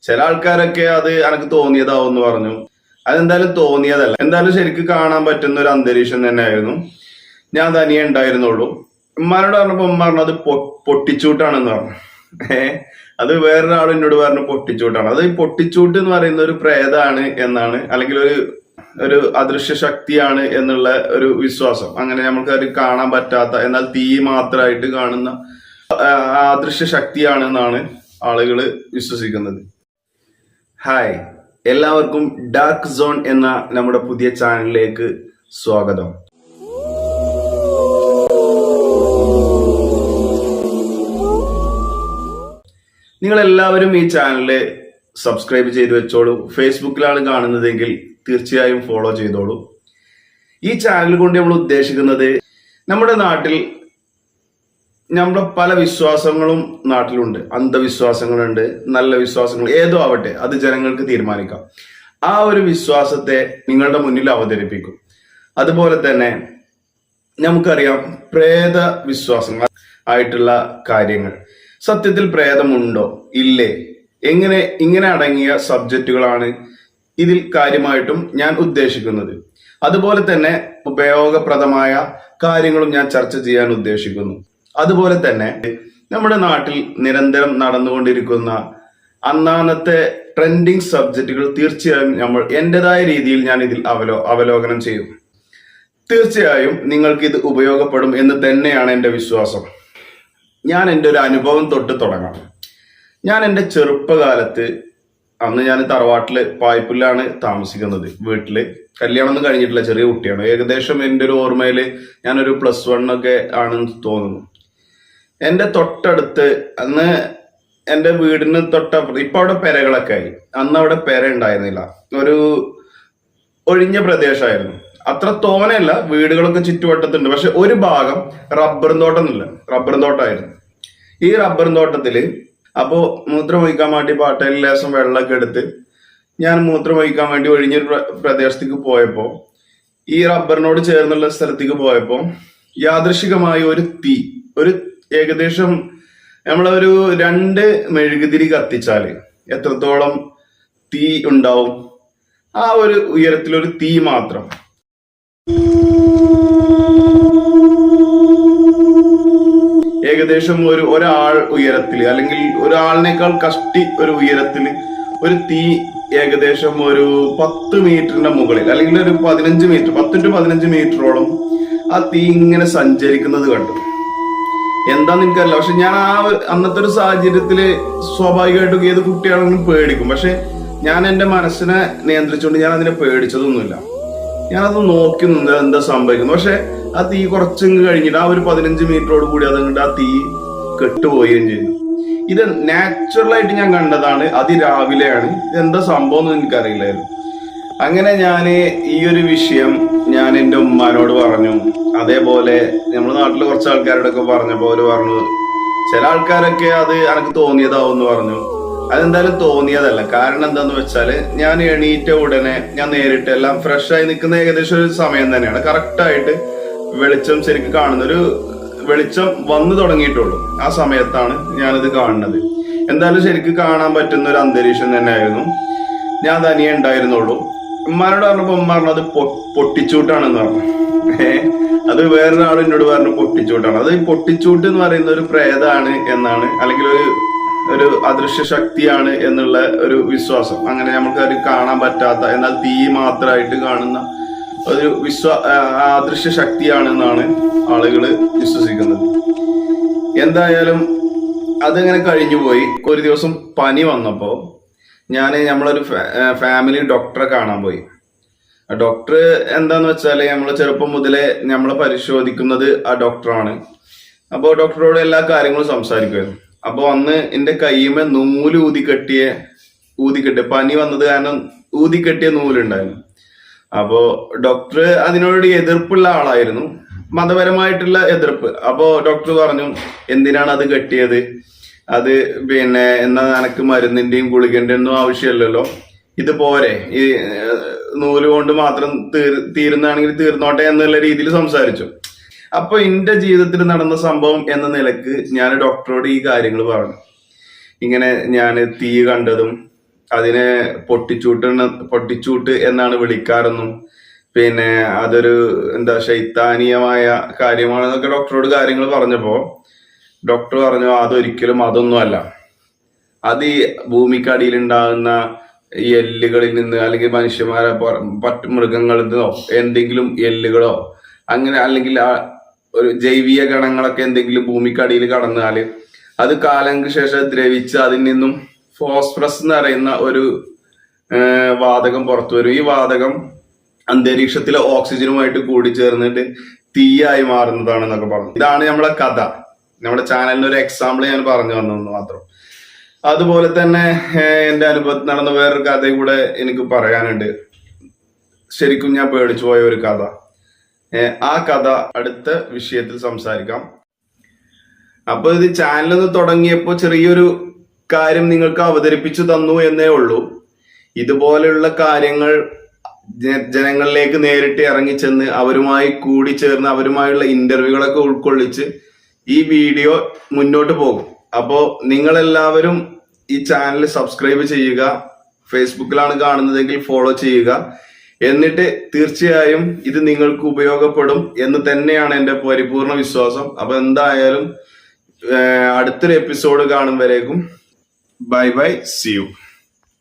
ചില ആൾക്കാരൊക്കെ അത് എനിക്ക് തോന്നിയതാവും എന്ന് പറഞ്ഞു. അതെന്തായാലും തോന്നിയതല്ല, എന്തായാലും ശരിക്ക് കാണാൻ പറ്റുന്ന ഒരു അന്തരീക്ഷം തന്നെയായിരുന്നു. ഞാൻ തനിയെ ഉണ്ടായിരുന്നുള്ളൂ. ഉമ്മാനോട് പറഞ്ഞപ്പോ ഉമ്മ പറഞ്ഞു അത് പൊട്ടിച്ചൂട്ടാണെന്ന് പറഞ്ഞു. അത് വേറൊരാൾ എന്നോട് പറഞ്ഞു പൊട്ടിച്ചൂട്ടാണ്. അത് ഈ പൊട്ടിച്ചൂട്ട് എന്ന് പറയുന്ന ഒരു പ്രേതാണ് എന്നാണ്, അല്ലെങ്കിൽ ഒരു ഒരു അദൃശ്യ ശക്തിയാണ് എന്നുള്ള ഒരു വിശ്വാസം. അങ്ങനെ നമുക്ക് അത് കാണാൻ പറ്റാത്ത എന്നാൽ തീ മാത്രമായിട്ട് കാണുന്ന അദൃശ്യ ശക്തിയാണെന്നാണ് ആളുകൾ വിശ്വസിക്കുന്നത്. ഹായ്, എല്ലാവർക്കും ഡാർക്ക് സോൺ എന്ന നമ്മുടെ പുതിയ ചാനലിലേക്ക് സ്വാഗതം. നിങ്ങൾ എല്ലാവരും ഈ ചാനല് സബ്സ്ക്രൈബ് ചെയ്ത് വെച്ചോളൂ. ഫേസ്ബുക്കിലാണ് കാണുന്നതെങ്കിൽ തീർച്ചയായും ഫോളോ ചെയ്തോളൂ. ഈ ചാനൽ കൊണ്ട് നമ്മൾ ഉദ്ദേശിക്കുന്നത്, നമ്മുടെ നാട്ടിൽ നമ്മുടെ പല വിശ്വാസങ്ങളും നാട്ടിലുണ്ട്. അന്ധവിശ്വാസങ്ങളുണ്ട്, നല്ല വിശ്വാസങ്ങൾ, ഏതോ ആവട്ടെ, അത് ജനങ്ങൾക്ക് തീരുമാനിക്കാം. ആ ഒരു വിശ്വാസത്തെ നിങ്ങളുടെ മുന്നിൽ അവതരിപ്പിക്കും. അതുപോലെ തന്നെ നമുക്കറിയാം പ്രേത വിശ്വാസങ്ങൾ ആയിട്ടുള്ള കാര്യങ്ങൾ. സത്യത്തിൽ പ്രേതമുണ്ടോ ഇല്ലേ, ഇങ്ങനെ അടങ്ങിയ സബ്ജക്റ്റുകളാണ് ഇതിൽ കാര്യമായിട്ടും ഞാൻ ഉദ്ദേശിക്കുന്നത്. അതുപോലെ തന്നെ ഉപയോഗപ്രദമായ കാര്യങ്ങളും ഞാൻ ചർച്ച ചെയ്യാൻ ഉദ്ദേശിക്കുന്നു. അതുപോലെ തന്നെ നമ്മുടെ നാട്ടിൽ നിരന്തരം നടന്നുകൊണ്ടിരിക്കുന്ന അന്നാന്നത്തെ ട്രെൻഡിങ് സബ്ജക്റ്റുകൾ തീർച്ചയായും നമ്മൾ എന്റേതായ രീതിയിൽ ഞാൻ ഇതിൽ അവലോകനം ചെയ്യും. തീർച്ചയായും നിങ്ങൾക്ക് ഇത് ഉപയോഗപ്പെടും എന്ന് തന്നെയാണ് എൻ്റെ വിശ്വാസം. ഞാൻ എൻ്റെ ഒരു അനുഭവം തൊട്ട് തുടങ്ങാം. ഞാൻ എൻ്റെ ചെറുപ്പകാലത്ത്, അന്ന് ഞാൻ തറവാട്ടില് പായ്പിലാണ് താമസിക്കുന്നത്. വീട്ടില് കല്യാണമൊന്നും കഴിഞ്ഞിട്ടില്ല, ചെറിയ കുട്ടിയാണ്. ഏകദേശം എൻ്റെ ഒരു ഓർമ്മയില് ഞാനൊരു +1 ഒക്കെ ആണെന്ന് തോന്നുന്നു. എൻ്റെ തൊട്ടടുത്ത്, അന്ന് എൻ്റെ വീടിന് തൊട്ടപ്പുറത്ത്, ഇപ്പൊ അവിടെ പെരകളൊക്കെ ആയി, അന്ന് അവിടെ പെര ഉണ്ടായിരുന്നില്ല. ഒരു ഒഴിഞ്ഞ പ്രദേശമായിരുന്നു. അത്ര തോനെയല്ല, വീടുകളൊക്കെ ചുറ്റുവട്ടത്തുണ്ട്. പക്ഷെ ഒരു ഭാഗം റബ്ബർ തോട്ടമായിരുന്നു. ഈ റബ്ബർ തോട്ടത്തില് അപ്പോ മൂത്രമൊഴിക്കാൻ വേണ്ടി പാട്ടയിൽ ലേശം വെള്ളമൊക്കെ എടുത്ത് ഞാൻ മൂത്രമൊഴിക്കാൻ വേണ്ടി ഒഴിഞ്ഞൊരു പ്രദേശത്തേക്ക് പോയപ്പോ, ഈ റബ്ബറിനോട് ചേർന്നുള്ള സ്ഥലത്തേക്ക് പോയപ്പോ യാദൃശികമായി ഒരു ഏകദേശം നമ്മളൊരു 2 മെഴുകുതിരി കത്തിച്ചാല് എത്രത്തോളം തീ ഉണ്ടാവും, ആ ഒരു ഉയരത്തിലൊരു തീ മാത്രം. ഏകദേശം ഒരാൾ ഉയരത്തില്, അല്ലെങ്കിൽ ഒരാളിനേക്കാൾ കഷ്ടി ഒരു ഉയരത്തില് ഒരു തീ, ഏകദേശം ഒരു 10 മീറ്ററിന്റെ മുകളിൽ, അല്ലെങ്കിൽ ഒരു 15 മീറ്റർ, 10 to 15 മീറ്ററോളം ആ തീ ഇങ്ങനെ സഞ്ചരിക്കുന്നത് കണ്ടു. എന്താന്ന് എനിക്കറിയില്ല. പക്ഷെ ഞാൻ അന്നത്തെ ഒരു സാഹചര്യത്തില് സ്വാഭാവികമായിട്ടും ഏത് കുട്ടിയാണെങ്കിലും പേടിക്കും. പക്ഷെ ഞാൻ എന്റെ മനസ്സിനെ നിയന്ത്രിച്ചുകൊണ്ട് ഞാൻ അതിനെ പേടിച്ചതൊന്നുമില്ല. ഞാനത് നോക്കി നിന്ന് എന്താ സംഭവിക്കുന്നു. പക്ഷെ ആ തീ കുറച്ചങ്ങ് കഴിഞ്ഞിട്ട് ആ ഒരു 15 മീറ്ററോട് കൂടി അതുകൊണ്ട് ആ തീ കെട്ടുപോവുകയും ചെയ്തു. ഇത് നാച്ചുറലായിട്ട് ഞാൻ കണ്ടതാണ്, അതിരാവിലെയാണ്. ഇതെന്താ സംഭവം എന്ന് എനിക്കറിയില്ലായിരുന്നു. അങ്ങനെ ഞാൻ ഈ ഒരു വിഷയം ഞാൻ എൻ്റെ ഉമ്മാനോട് പറഞ്ഞു. അതേപോലെ നമ്മുടെ നാട്ടിൽ കുറച്ച് ആൾക്കാരോടൊക്കെ പറഞ്ഞപ്പോൾ അവര് പറഞ്ഞു, ചില ആൾക്കാരൊക്കെ അത് എനിക്ക് തോന്നിയതാവും എന്ന് പറഞ്ഞു. അതെന്തായാലും തോന്നിയതല്ല. കാരണം എന്താന്ന് വെച്ചാല്, ഞാൻ എണീറ്റ ഉടനെ ഞാൻ നേരിട്ട് എല്ലാം ഫ്രഷ് ആയി നിൽക്കുന്ന ഏകദേശം ഒരു സമയം തന്നെയാണ്. കറക്റ്റായിട്ട് വെളിച്ചം ശരിക്കും കാണുന്ന ഒരു വെളിച്ചം വന്നു തുടങ്ങിയിട്ടുള്ളൂ. ആ സമയത്താണ് ഞാനിത് കാണുന്നത്. എന്തായാലും ശരിക്കും കാണാൻ പറ്റുന്ന ഒരു അന്തരീക്ഷം തന്നെയായിരുന്നു. ഞാൻ തനിയെ ഉണ്ടായിരുന്നുള്ളൂ. ഉമ്മാനോട് പറഞ്ഞപ്പോ ഉമ്മ പറഞ്ഞു അത് പൊട്ടിച്ചൂട്ടാണെന്ന് പറഞ്ഞു. അത് വേറൊരാൾ എന്നോട് പറഞ്ഞു പൊട്ടിച്ചൂട്ടാണ്. അത് ഈ പൊട്ടിച്ചൂട്ട് എന്ന് പറയുന്ന ഒരു പ്രേതാണ് എന്നാണ്, അല്ലെങ്കിൽ ഒരു അദൃശ്യ ശക്തിയാണ് എന്നുള്ള ഒരു വിശ്വാസം. അങ്ങനെ നമുക്ക് അത് കാണാൻ പറ്റാത്ത എന്നാൽ തീ മാത്രമായിട്ട് കാണുന്ന ഒരു അദൃശ്യ ശക്തിയാണെന്നാണ് ആളുകൾ വിശ്വസിക്കുന്നത്. എന്തായാലും അതിങ്ങനെ കഴിഞ്ഞുപോയി. ഒരു ദിവസം പനി വന്നപ്പോ നമ്മളൊരു ഫാമിലി ഡോക്ടറെ കാണാൻ പോയി. ഡോക്ടർ എന്താന്ന് വെച്ചാല്, നമ്മള് ചെറുപ്പം മുതലേ നമ്മളെ പരിശോധിക്കുന്നത് ആ ഡോക്ടറാണ്. അപ്പോൾ ഡോക്ടറോട് എല്ലാ കാര്യങ്ങളും സംസാരിക്കുമായിരുന്നു. അപ്പൊ അന്ന് എന്റെ കയ്യുമേ നൂല് ഊതിക്കെട്ടിയ പനി വന്നത് കാരണം ഊതിക്കെട്ടിയ നൂലുണ്ടായിരുന്നു. അപ്പോ ഡോക്ടർ അതിനോട് എതിർപ്പുള്ള ആളായിരുന്നു, മതപരമായിട്ടുള്ള എതിർപ്പ്. അപ്പോ ഡോക്ടർ പറഞ്ഞു, എന്തിനാണ് അത് കെട്ടിയത്, അത് പിന്നെ എന്നാ നിനക്ക് മരുന്നിന്റെയും ഗുളികന്റെ ഒന്നും ആവശ്യമില്ലല്ലോ, ഇത് പോരെ, ഈ നൂല് കൊണ്ട് മാത്രം തീരുന്നാണെങ്കിൽ തീർന്നോട്ടെ എന്നുള്ള രീതിയിൽ സംസാരിച്ചു. അപ്പൊ എന്റെ ജീവിതത്തിൽ നടന്ന സംഭവം എന്ന നിലക്ക് ഞാൻ ഡോക്ടറോട് ഈ കാര്യങ്ങൾ പറഞ്ഞു. ഇങ്ങനെ ഞാൻ തീ കണ്ടതും അതിനെ പൊട്ടിച്ചൂട്ട് എന്നാണ് വിളിക്കാറെന്നും പിന്നെ അതൊരു എന്താ ശൈത്താനീയമായ കാര്യമാണെന്നൊക്കെ ഡോക്ടറോട് കാര്യങ്ങൾ പറഞ്ഞപ്പോ ഡോക്ടർ പറഞ്ഞു അതൊരിക്കലും അതൊന്നുമല്ല. അത് ഈ ഭൂമിക്കടിയിൽ ഉണ്ടാകുന്ന ഈ എല്ലുകളിൽ നിന്ന് അല്ലെങ്കിൽ മനുഷ്യന്മാരെ മൃഗങ്ങളിൽ നിന്നോ എന്തെങ്കിലും എല്ലുകളോ അങ്ങനെ അല്ലെങ്കിൽ ആ ഒരു ജൈവിക ഗണങ്ങളൊക്കെ എന്തെങ്കിലും ഭൂമിക്കടിയിൽ കടന്നാല് അത് കാലങ്ങൾക്ക് ശേഷം ദ്രവിച്ച് അതിൽ നിന്നും ഫോസ്ഫറസ് എന്ന് പറയുന്ന ഒരു വാതകം പുറത്തു വരും. ഈ വാതകം അന്തരീക്ഷത്തിലെ ഓക്സിജനുമായിട്ട് കൂടിച്ചേർന്നിട്ട് തീയായി മാറുന്നതാണെന്നൊക്കെ പറഞ്ഞു. ഇതാണ് നമ്മളെ കഥ. നമ്മുടെ ചാനലിന് ഒരു എക്സാമ്പിൾ ഞാൻ പറഞ്ഞു വന്നു മാത്രം. അതുപോലെ തന്നെ എന്റെ അനുഭവത്തിൽ നടന്ന വേറൊരു കഥയും കൂടെ എനിക്ക് പറയാനുണ്ട്. ശരിക്കും ഞാൻ പേടിച്ചു പോയ ഒരു കഥ. ആ കഥ അടുത്ത വിഷയത്തിൽ സംസാരിക്കാം. അപ്പൊ ഇത് ചാനലൊന്ന് തുടങ്ങിയപ്പോ ചെറിയൊരു കാര്യം നിങ്ങൾക്ക് അവതരിപ്പിച്ചു തന്നു എന്നേ ഉള്ളൂ. ഇതുപോലെയുള്ള കാര്യങ്ങൾ ജനങ്ങളിലേക്ക് നേരിട്ട് ഇറങ്ങിച്ചെന്ന് അവരുമായി കൂടിച്ചേർന്ന് അവരുമായുള്ള ഇന്റർവ്യൂകളൊക്കെ ഉൾക്കൊള്ളിച്ച് ഈ വീഡിയോ മുന്നോട്ട് പോകും. അപ്പോ നിങ്ങളെല്ലാവരും ഈ ചാനൽ സബ്സ്ക്രൈബ് ചെയ്യുക. ഫേസ്ബുക്കിലാണ് കാണുന്നതെങ്കിൽ ഫോളോ ചെയ്യുക. എന്നിട്ട് തീർച്ചയായും ഇത് നിങ്ങൾക്ക് ഉപയോഗപ്പെടും എന്ന് തന്നെയാണ് എൻ്റെ പരിപൂർണ വിശ്വാസം. അപ്പൊ എന്തായാലും അടുത്തൊരു എപ്പിസോഡ് കാണും വരേക്കും ബൈ ബൈ, സി യു.